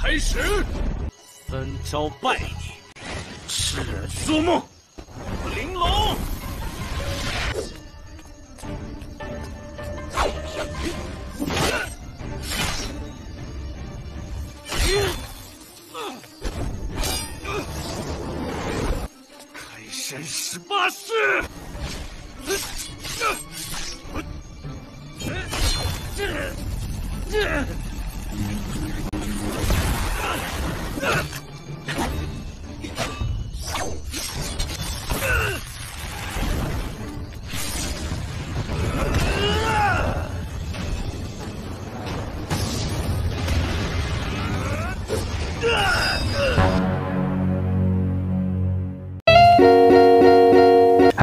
开始，分招拜你，痴人说梦，玲珑。开山18式。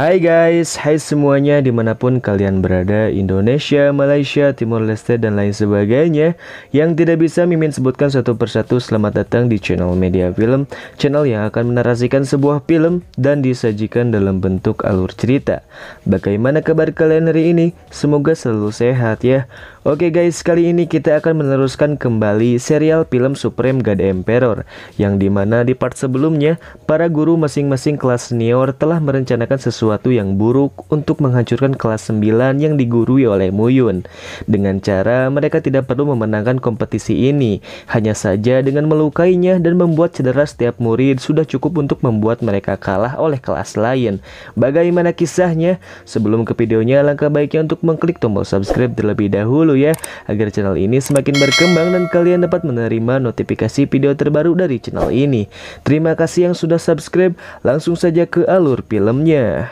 Hai guys, hai semuanya dimanapun kalian berada, Indonesia, Malaysia, Timor Leste, dan lain sebagainya yang tidak bisa Mimin sebutkan satu persatu. Selamat datang di channel Media Film, channel yang akan menarasikan sebuah film dan disajikan dalam bentuk alur cerita. Bagaimana kabar kalian hari ini? Semoga selalu sehat ya. Oke guys, kali ini kita akan meneruskan kembali serial film Supreme God Emperor, yang dimana di part sebelumnya para guru masing-masing kelas senior telah merencanakan sesuatu yang buruk untuk menghancurkan kelas 9 yang digurui oleh Muyun. Dengan cara mereka tidak perlu memenangkan kompetisi ini, hanya saja dengan melukainya dan membuat cedera setiap murid sudah cukup untuk membuat mereka kalah oleh kelas lain. Bagaimana kisahnya? Sebelum ke videonya, alangkah baiknya untuk mengklik tombol subscribe terlebih dahulu ya, agar channel ini semakin berkembang dan kalian dapat menerima notifikasi video terbaru dari channel ini. Terima kasih yang sudah subscribe, langsung saja ke alur filmnya.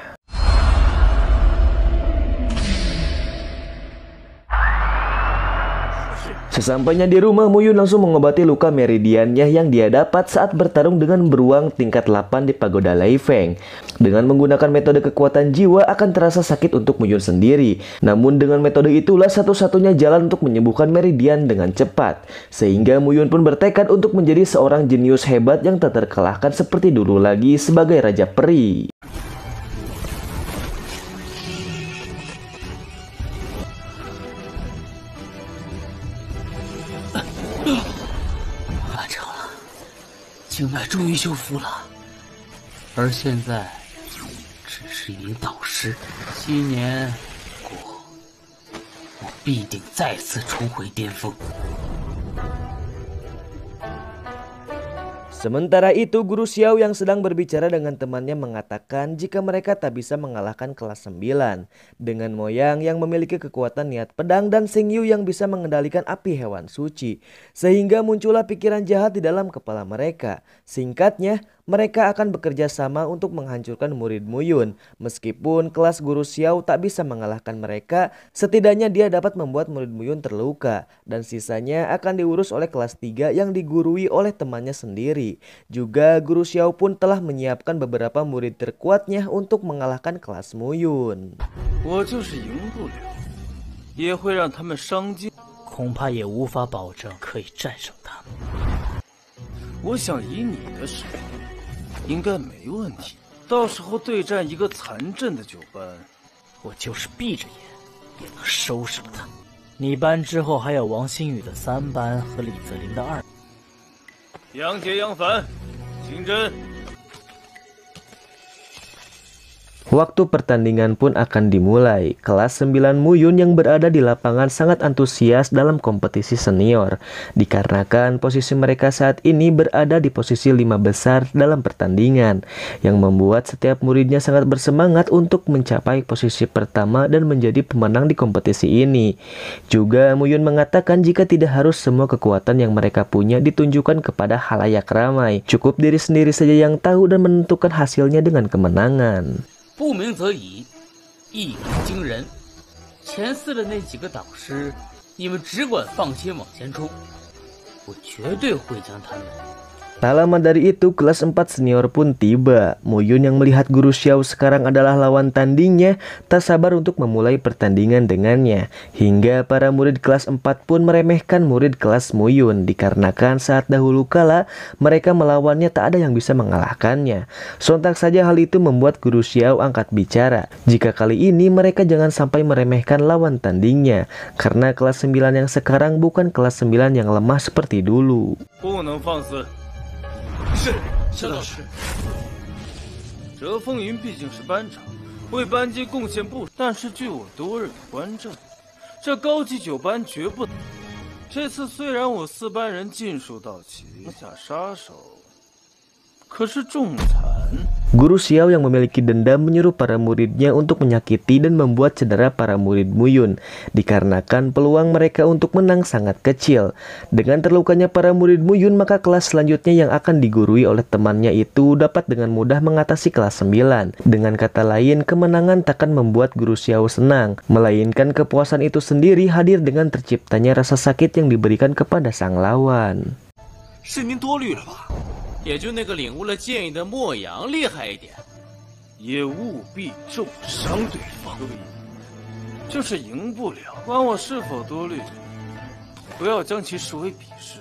Sesampainya di rumah, Muyun langsung mengobati luka meridiannya yang dia dapat saat bertarung dengan beruang tingkat 8 di pagoda Lei Feng. Dengan menggunakan metode kekuatan jiwa akan terasa sakit untuk Muyun sendiri. Namun dengan metode itulah satu-satunya jalan untuk menyembuhkan meridian dengan cepat. Sehingga Muyun pun bertekad untuk menjadi seorang jenius hebat yang tak terkalahkan seperti dulu lagi sebagai Raja Peri.完成了，经脉终于修复了，而现在只是一名导师。7年过后，我必定再次重回巅峰。 Sementara itu, Guru Xiao yang sedang berbicara dengan temannya mengatakan jika mereka tak bisa mengalahkan kelas 9 dengan Moyang yang memiliki kekuatan niat pedang dan Xing Yu yang bisa mengendalikan api hewan suci. Sehingga muncullah pikiran jahat di dalam kepala mereka. Singkatnya, mereka akan bekerja sama untuk menghancurkan murid Muyun. Meskipun kelas Guru Xiao tak bisa mengalahkan mereka, setidaknya dia dapat membuat murid Muyun terluka. Dan sisanya akan diurus oleh kelas 3 yang digurui oleh temannya sendiri. Juga Guru Xiao pun telah menyiapkan beberapa murid terkuatnya untuk mengalahkan kelas Muyun. 我就是赢不了，也会让他们伤筋，恐怕也无法保证可以战胜他们。我想以你的实力，应该没问题。到时候对战一个残阵的9班，我就是闭着眼也能收拾了他。你班之后还有王新宇的3班和李泽林的2。杨杰、杨凡、金针。 Waktu pertandingan pun akan dimulai. Kelas 9 Muyun yang berada di lapangan sangat antusias dalam kompetisi senior, dikarenakan posisi mereka saat ini berada di posisi 5 besar dalam pertandingan, yang membuat setiap muridnya sangat bersemangat untuk mencapai posisi pertama dan menjadi pemenang di kompetisi ini. Juga Muyun mengatakan jika tidak harus semua kekuatan yang mereka punya ditunjukkan kepada halayak ramai, cukup diri sendiri saja yang tahu dan menentukan hasilnya dengan kemenangan. 不鸣则已，一鸣惊人。前4的那几个导师，你们只管放心往前冲，我绝对会将他们 Tak lama dari itu, kelas 4 senior pun tiba. Mo Yun yang melihat guru Xiao sekarang adalah lawan tandingnya, tak sabar untuk memulai pertandingan dengannya. Hingga para murid kelas 4 pun meremehkan murid kelas Mo Yun, dikarenakan saat dahulu kala mereka melawannya tak ada yang bisa mengalahkannya. Sontak saja hal itu membuat guru Xiao angkat bicara. Jika kali ini mereka jangan sampai meremehkan lawan tandingnya, karena kelas 9 yang sekarang bukan kelas 9 yang lemah seperti dulu. 是，陈老师。折风云毕竟是班长，为班级贡献不少。但是据我多日的观证，这高级9班绝不。这次虽然我4班人尽数到齐，下杀手，可是重残。 Guru Xiao yang memiliki dendam menyuruh para muridnya untuk menyakiti dan membuat cedera para murid Mo Yun, dikarenakan peluang mereka untuk menang sangat kecil. Dengan terlukanya para murid Mo Yun, maka kelas selanjutnya yang akan digurui oleh temannya itu dapat dengan mudah mengatasi kelas 9. Dengan kata lain, kemenangan takkan membuat Guru Xiao senang, melainkan kepuasan itu sendiri hadir dengan terciptanya rasa sakit yang diberikan kepada sang lawan. 是您多虑了吧？ 也就那个领悟了建议的莫阳厉害一点，也务必重伤对方。就是赢不了，管我是否多虑，不要将其视为鄙视，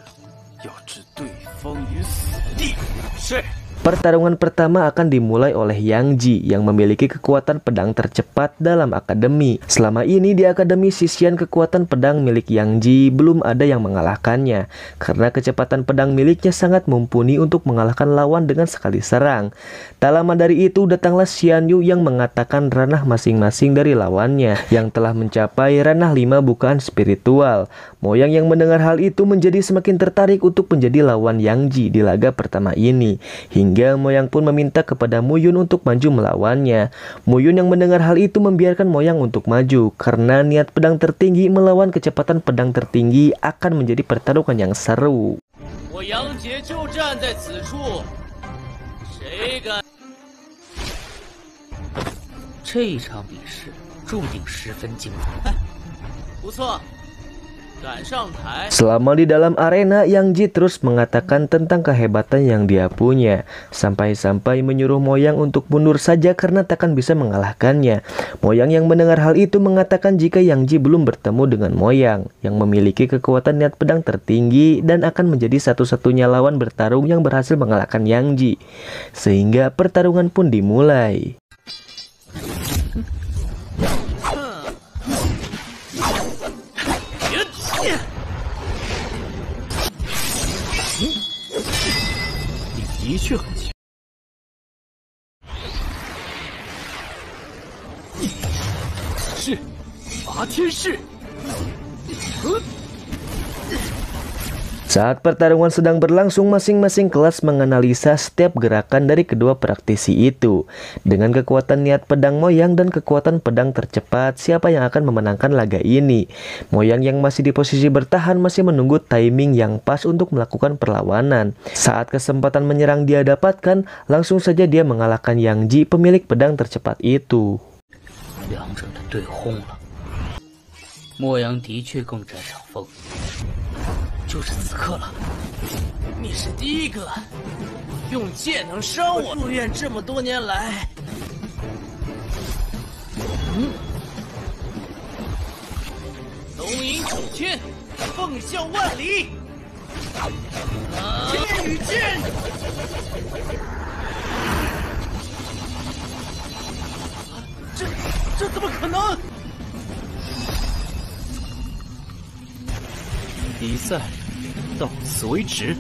要置对方于死地。是。 Pertarungan pertama akan dimulai oleh Yang Ji yang memiliki kekuatan pedang tercepat dalam akademi. Selama ini di akademi sisian kekuatan pedang milik Yang Ji belum ada yang mengalahkannya, karena kecepatan pedang miliknya sangat mumpuni untuk mengalahkan lawan dengan sekali serang. Tak lama dari itu datanglah Xian Yu yang mengatakan ranah masing-masing dari lawannya yang telah mencapai ranah 5 bukaan spiritual. Moyang yang mendengar hal itu menjadi semakin tertarik untuk menjadi lawan Yang Ji di laga pertama ini. Hingga Moyang pun meminta kepada Mo Yun untuk maju melawannya. Mo Yun yang mendengar hal itu membiarkan Moyang untuk maju, karena niat pedang tertinggi melawan kecepatan pedang tertinggi akan menjadi pertarungan yang seru. 我杨杰就站在此处，谁敢？这一场比试注定十分精彩。不错。 Selama di dalam arena, Yang Ji terus mengatakan tentang kehebatan yang dia punya, sampai-sampai menyuruh Moyang untuk mundur saja karena takkan bisa mengalahkannya. Moyang yang mendengar hal itu mengatakan jika Yang Ji belum bertemu dengan Moyang yang memiliki kekuatan niat pedang tertinggi dan akan menjadi satu-satunya lawan bertarung yang berhasil mengalahkan Yang Ji. Sehingga pertarungan pun dimulai. Saat pertarungan sedang berlangsung, masing-masing kelas menganalisa setiap gerakan dari kedua praktisi itu. Dengan kekuatan niat pedang Moyang dan kekuatan pedang tercepat, siapa yang akan memenangkan laga ini? Moyang yang masih di posisi bertahan masih menunggu timing yang pas untuk melakukan perlawanan. Saat kesempatan menyerang dia dapatkan, langsung saja dia mengalahkan Yang Ji, pemilik pedang tercepat itu. 两者的对轰了，莫阳的确更占上风。 就是此刻了！你是第一个用剑能伤我。入院这么多年来，龙吟九天，凤啸万里。剑与剑，这怎么可能？ 比赛到此为止。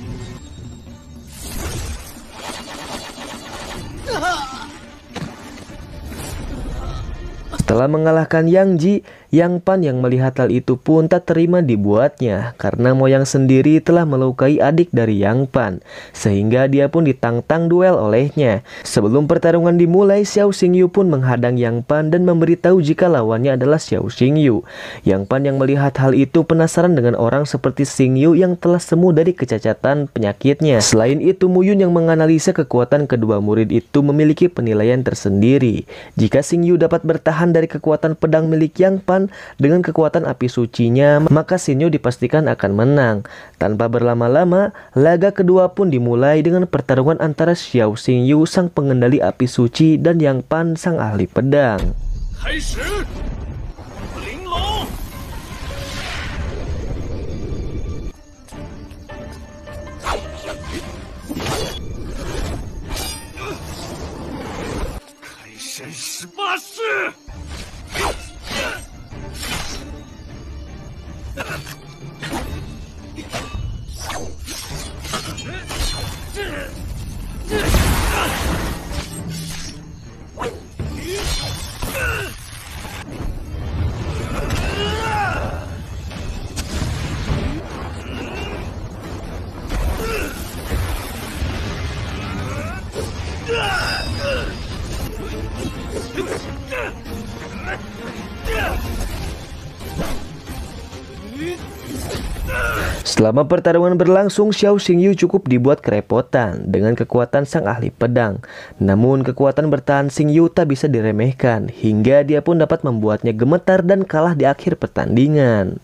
Setelah mengalahkan Yang Ji, Yang Pan yang melihat hal itu pun tak terima dibuatnya karena Moyang sendiri telah melukai adik dari Yang Pan, sehingga dia pun ditantang duel olehnya. Sebelum pertarungan dimulai, Xiao Xingyu pun menghadang Yang Pan dan memberitahu jika lawannya adalah Xiao Xingyu. Yang Pan yang melihat hal itu penasaran dengan orang seperti Xingyu yang telah sembuh dari kecacatan penyakitnya. Selain itu, Mo Yun yang menganalisa kekuatan kedua murid itu memiliki penilaian tersendiri. Jika Xingyu dapat bertahan dari kekuatan pedang milik Yang Pan, lawan dengan kekuatan api sucinya, maka Xin Yu dipastikan akan menang. Tanpa berlama-lama, laga kedua pun dimulai dengan pertarungan antara Xiao Xingyu sang pengendali api suci dan Yang Pan sang ahli pedang. Selama pertarungan berlangsung, Xiao Xingyu cukup dibuat kerepotan dengan kekuatan sang ahli pedang. Namun kekuatan bertahan Xingyu tak bisa diremehkan, hingga dia pun dapat membuatnya gemetar dan kalah di akhir pertandingan.